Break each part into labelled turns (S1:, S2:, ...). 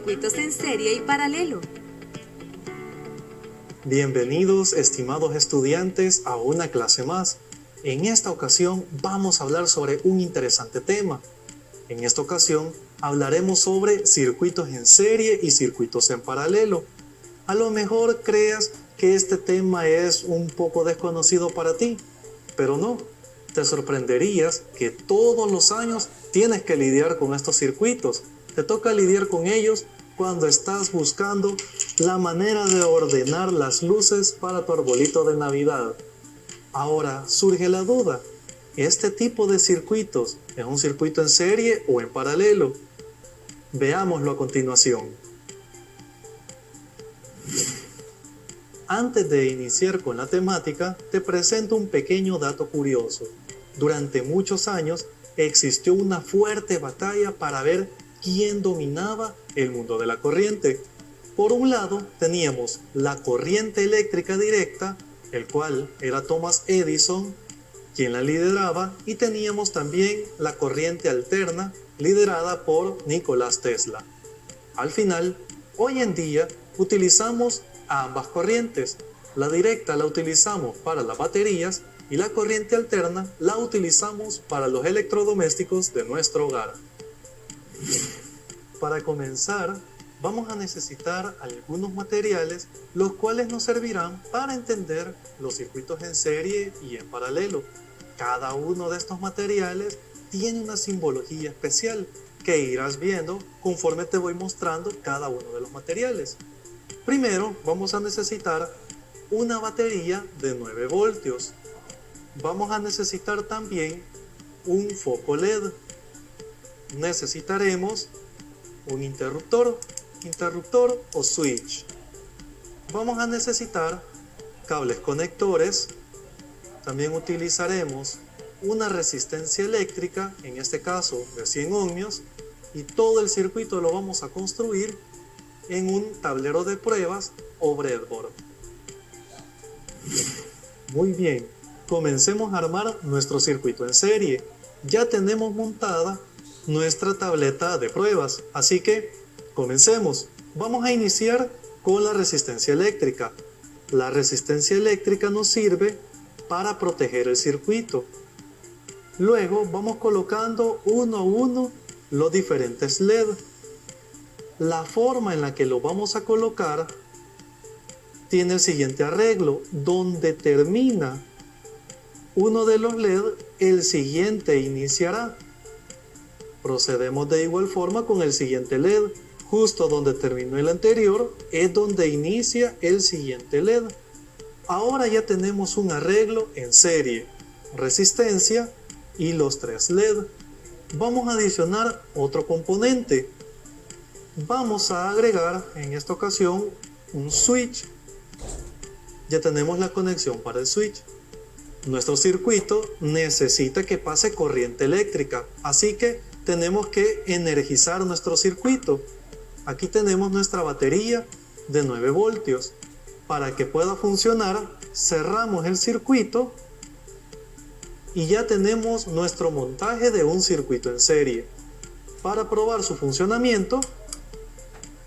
S1: circuitos en serie y paralelo.
S2: Bienvenidos, estimados estudiantes, a una clase más. En esta ocasión vamos a hablar sobre un interesante tema. En esta ocasión hablaremos sobre circuitos en serie y circuitos en paralelo. A lo mejor creas que este tema es un poco desconocido para ti, pero no. Te sorprenderías que todos los años tienes que lidiar con estos circuitos. Te toca lidiar con ellos cuando estás buscando la manera de ordenar las luces para tu arbolito de Navidad. Ahora surge la duda, ¿este tipo de circuitos es un circuito en serie o en paralelo? Veámoslo a continuación. Antes de iniciar con la temática, te presento un pequeño dato curioso. Durante muchos años existió una fuerte batalla para ver quién dominaba el mundo de la corriente. Por un lado teníamos la corriente eléctrica directa, el cual era Thomas Edison quien la lideraba, y teníamos también la corriente alterna liderada por Nicolás Tesla. Al final, hoy en día utilizamos ambas corrientes. La directa la utilizamos para las baterías y la corriente alterna la utilizamos para los electrodomésticos de nuestro hogar. Para comenzar, vamos a necesitar algunos materiales los cuales nos servirán para entender los circuitos en serie y en paralelo. Cada uno de estos materiales tiene una simbología especial que irás viendo conforme te voy mostrando cada uno de los materiales. Primero vamos a necesitar una batería de 9 voltios. Vamos a necesitar también un foco LED. Necesitaremos un interruptor o switch. Vamos a necesitar cables conectores. También utilizaremos una resistencia eléctrica, en este caso de 100 ohmios, y todo el circuito lo vamos a construir en un tablero de pruebas o breadboard. Muy bien, comencemos a armar nuestro circuito en serie. Ya tenemos montada nuestra tableta de pruebas, así que comencemos. Vamos a iniciar con la resistencia eléctrica. La resistencia eléctrica nos sirve para proteger el circuito. Luego vamos colocando uno a uno los diferentes LED. La forma en la que lo vamos a colocar tiene el siguiente arreglo: donde termina uno de los LED, el siguiente iniciará. Procedemos de igual forma con el siguiente LED. Justo donde terminó el anterior es donde inicia el siguiente LED. Ahora ya tenemos un arreglo en serie, resistencia y los 3 LED. Vamos a adicionar otro componente. Vamos a agregar en esta ocasión un switch. Ya tenemos la conexión para el switch. Nuestro circuito necesita que pase corriente eléctrica, así que tenemos que energizar nuestro circuito. Aquí tenemos nuestra batería de 9 voltios. Para que pueda funcionar, cerramos el circuito y ya tenemos nuestro montaje de un circuito en serie. Para probar su funcionamiento,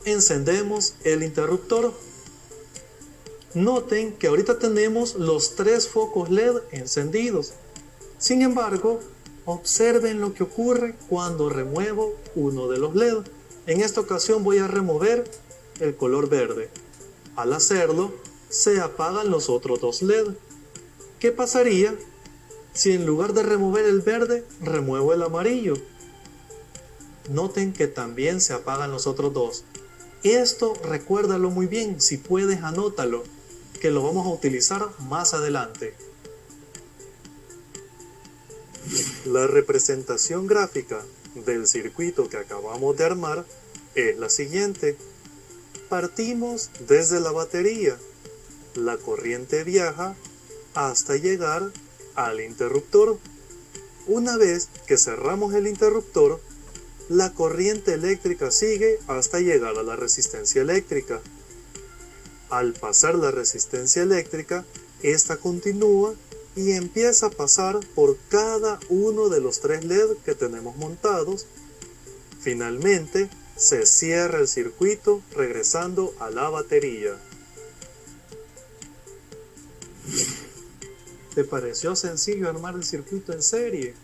S2: encendemos el interruptor. Noten que ahorita tenemos los 3 focos LED encendidos. Sin embargo, observen lo que ocurre cuando remuevo uno de los LED. En esta ocasión voy a remover el color verde. Al hacerlo, se apagan los otros 2 LED. ¿Qué pasaría si en lugar de remover el verde, remuevo el amarillo? Noten que también se apagan los otros 2. Esto recuérdalo muy bien, si puedes anótalo, que lo vamos a utilizar más adelante. La representación gráfica del circuito que acabamos de armar es la siguiente. Partimos desde la batería. La corriente viaja hasta llegar al interruptor. Una vez que cerramos el interruptor, la corriente eléctrica sigue hasta llegar a la resistencia eléctrica. Al pasar la resistencia eléctrica, esta continúa y empieza a pasar por cada uno de los 3 LED que tenemos montados. Finalmente, se cierra el circuito regresando a la batería. ¿Te pareció sencillo armar el circuito en serie?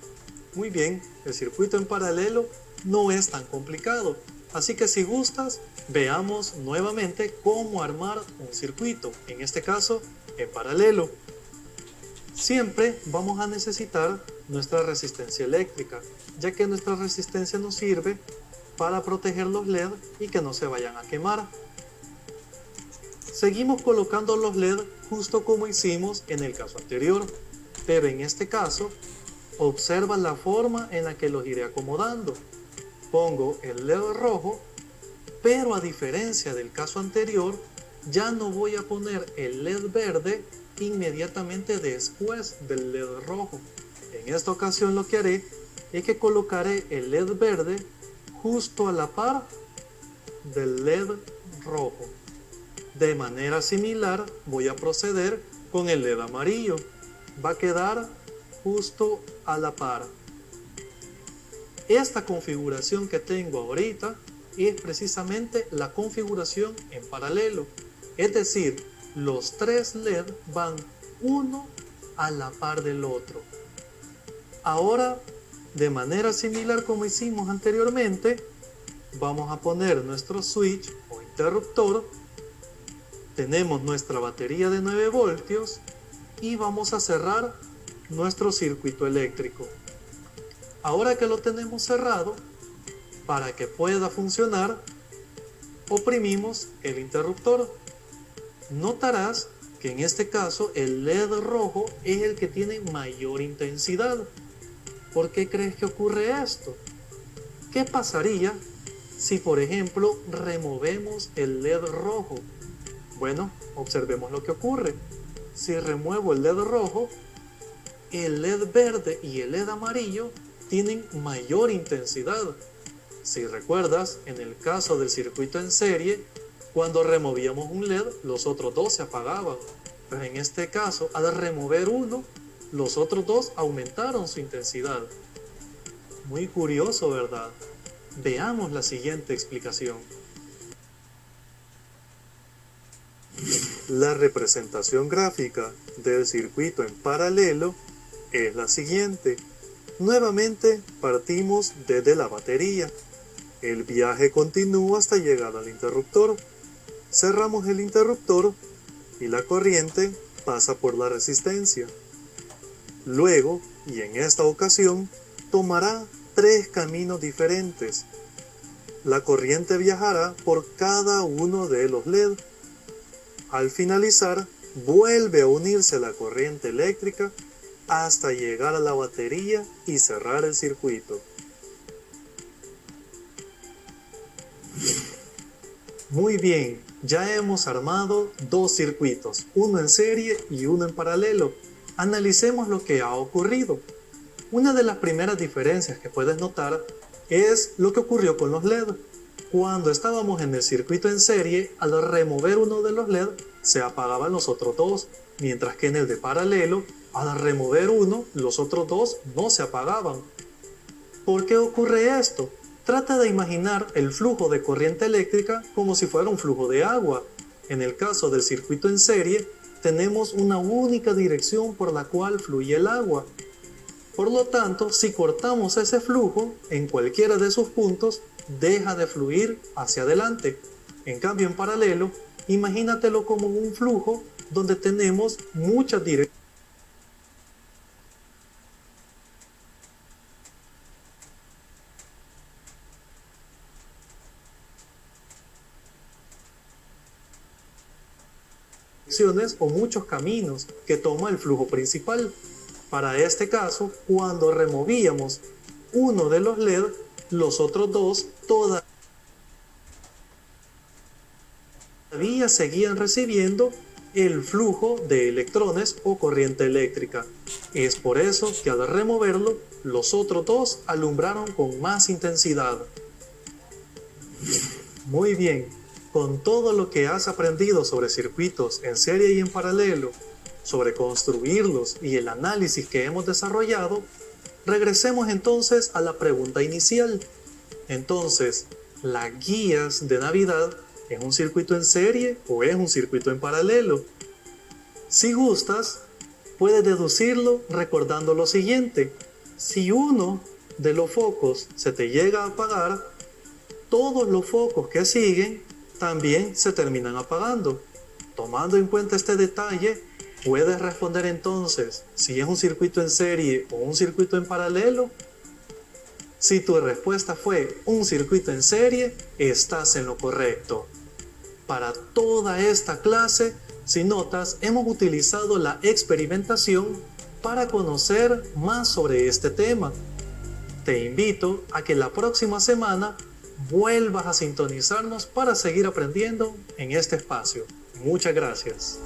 S2: Muy bien, el circuito en paralelo no es tan complicado, así que si gustas, veamos nuevamente cómo armar un circuito, en este caso en paralelo. Siempre vamos a necesitar nuestra resistencia eléctrica, ya que nuestra resistencia nos sirve para proteger los LED y que no se vayan a quemar. Seguimos colocando los LED justo como hicimos en el caso anterior, pero en este caso, observa la forma en la que los iré acomodando. Pongo el LED rojo, pero a diferencia del caso anterior, ya no voy a poner el LED verde inmediatamente después del LED rojo. En esta ocasión lo que haré es que colocaré el LED verde justo a la par del LED rojo. De manera similar voy a proceder con el LED amarillo. Va a quedar justo a la par. Esta configuración que tengo ahorita es precisamente la configuración en paralelo. Es decir, los tres LED van uno a la par del otro. Ahora, de manera similar como hicimos anteriormente, vamos a poner nuestro switch o interruptor. Tenemos nuestra batería de 9 voltios y vamos a cerrar nuestro circuito eléctrico. Ahora que lo tenemos cerrado, para que pueda funcionar, oprimimos el interruptor. Notarás que en este caso el LED rojo es el que tiene mayor intensidad. ¿Por qué crees que ocurre esto? ¿Qué pasaría si, por ejemplo, removemos el LED rojo? Bueno, observemos lo que ocurre. Si remuevo el LED rojo, el LED verde y el LED amarillo tienen mayor intensidad. Si recuerdas, en el caso del circuito en serie, cuando removíamos un LED, los otros dos se apagaban. Pero en este caso, al remover uno, los otros dos aumentaron su intensidad. Muy curioso, ¿verdad? Veamos la siguiente explicación. La representación gráfica del circuito en paralelo es la siguiente. Nuevamente partimos desde la batería. El viaje continúa hasta llegar al interruptor. Cerramos el interruptor y la corriente pasa por la resistencia. Luego, y en esta ocasión, tomará 3 caminos diferentes. La corriente viajará por cada uno de los LED. Al finalizar, vuelve a unirse la corriente eléctrica hasta llegar a la batería y cerrar el circuito. Muy bien, ya hemos armado 2 circuitos, uno en serie y uno en paralelo. Analicemos lo que ha ocurrido. Una de las primeras diferencias que puedes notar es lo que ocurrió con los LED. Cuando estábamos en el circuito en serie, al remover uno de los LED, se apagaban los otros dos, mientras que en el de paralelo, al remover uno, los otros dos no se apagaban. ¿Por qué ocurre esto? Trata de imaginar el flujo de corriente eléctrica como si fuera un flujo de agua. En el caso del circuito en serie, tenemos una única dirección por la cual fluye el agua. Por lo tanto, si cortamos ese flujo en cualquiera de sus puntos, deja de fluir hacia adelante. En cambio, en paralelo, imagínatelo como un flujo donde tenemos muchas direcciones. O muchos caminos que toma el flujo principal. Para este caso, cuando removíamos uno de los LED, los otros dos todavía seguían recibiendo el flujo de electrones o corriente eléctrica. Es por eso que al removerlo, los otros dos alumbraron con más intensidad. Muy bien. Con todo lo que has aprendido sobre circuitos en serie y en paralelo, sobre construirlos y el análisis que hemos desarrollado, regresemos entonces a la pregunta inicial. Entonces, las guías de Navidad es un circuito en serie o es un circuito en paralelo. Si gustas, puedes deducirlo recordando lo siguiente. Si uno de los focos se te llega a apagar, todos los focos que siguen también se terminan apagando. Tomando en cuenta este detalle, puedes responder entonces si es un circuito en serie o un circuito en paralelo. Si tu respuesta fue un circuito en serie, estás en lo correcto. Para toda esta clase, si notas, hemos utilizado la experimentación para conocer más sobre este tema. Te invito a que la próxima semana vuelvas a sintonizarnos para seguir aprendiendo en este espacio. Muchas gracias.